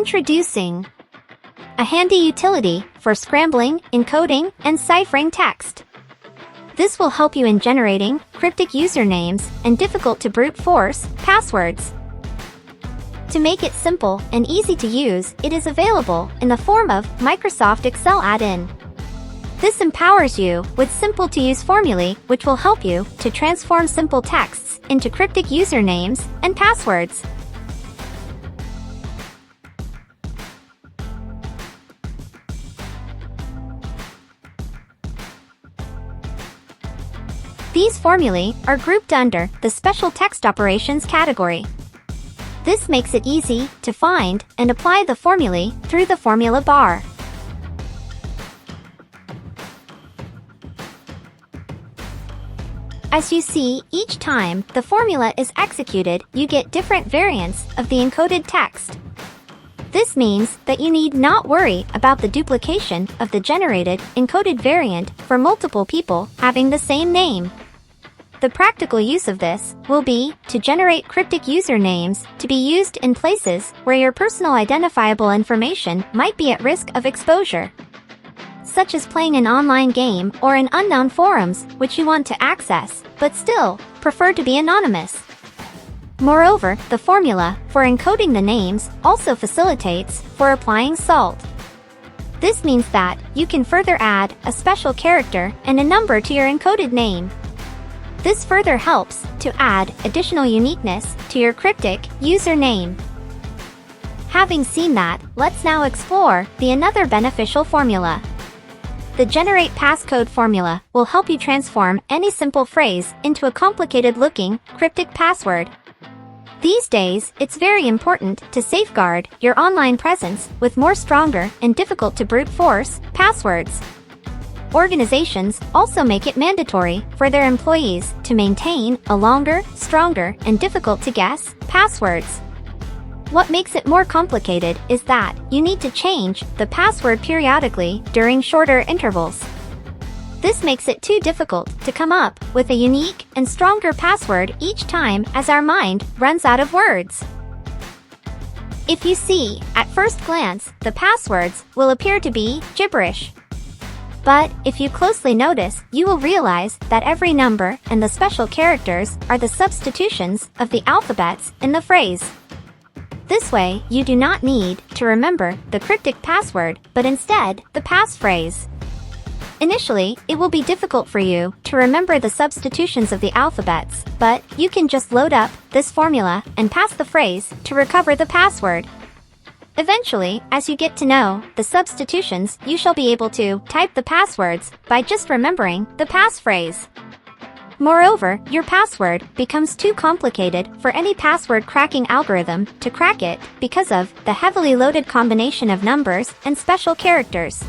Introducing a handy utility for scrambling, encoding, and ciphering text. This will help you in generating cryptic usernames and difficult to brute force passwords. To make it simple and easy to use, it is available in the form of Microsoft Excel add-in. This empowers you with simple-to-use formulae which will help you to transform simple texts into cryptic usernames and passwords. These formulae are grouped under the Special Text Operations category. This makes it easy to find and apply the formulae through the formula bar. As you see, each time the formula is executed, you get different variants of the encoded text. This means that you need not worry about the duplication of the generated, encoded variant for multiple people having the same name. The practical use of this will be to generate cryptic usernames to be used in places where your personal identifiable information might be at risk of exposure, such as playing an online game or in unknown forums which you want to access, but still prefer to be anonymous. Moreover, the formula for encoding the names also facilitates for applying salt. This means that you can further add a special character and a number to your encoded name. This further helps to add additional uniqueness to your cryptic username. Having seen that, let's now explore the another beneficial formula. The Generate Passcode formula will help you transform any simple phrase into a complicated-looking cryptic password. These days, it's very important to safeguard your online presence with more stronger and difficult to brute force passwords. Organizations also make it mandatory for their employees to maintain a longer, stronger, and difficult to guess passwords. What makes it more complicated is that you need to change the password periodically during shorter intervals. This makes it too difficult to come up with a unique and stronger password each time as our mind runs out of words. If you see, at first glance, the passwords will appear to be gibberish. But if you closely notice, you will realize that every number and the special characters are the substitutions of the alphabets in the phrase. This way, you do not need to remember the cryptic password, but instead, the passphrase. Initially, it will be difficult for you to remember the substitutions of the alphabets, but you can just load up this formula and pass the phrase to recover the password. Eventually, as you get to know the substitutions, you shall be able to type the passwords by just remembering the passphrase. Moreover, your password becomes too complicated for any password cracking algorithm to crack it because of the heavily loaded combination of numbers and special characters.